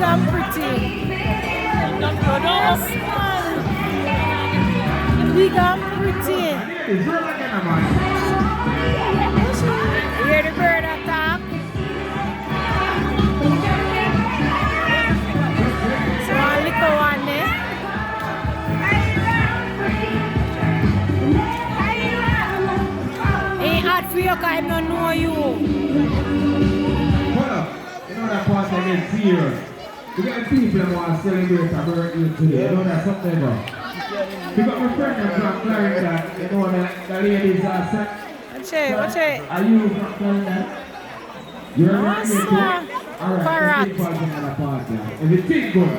and pretty. Yes, man. Big and pretty. You hear the bird attack? So a little one there. Ain't hard for you because I don't know you. Hold up. You know that part I get serious. You got people that want to celebrate a birthday today. You know that's something about. Because my friend from Florida, you know that the ladies are set. Watch it, watch it. Are you from Florida? You're not Awesome. Alright, Parrot. everything's another part now. Everything's good.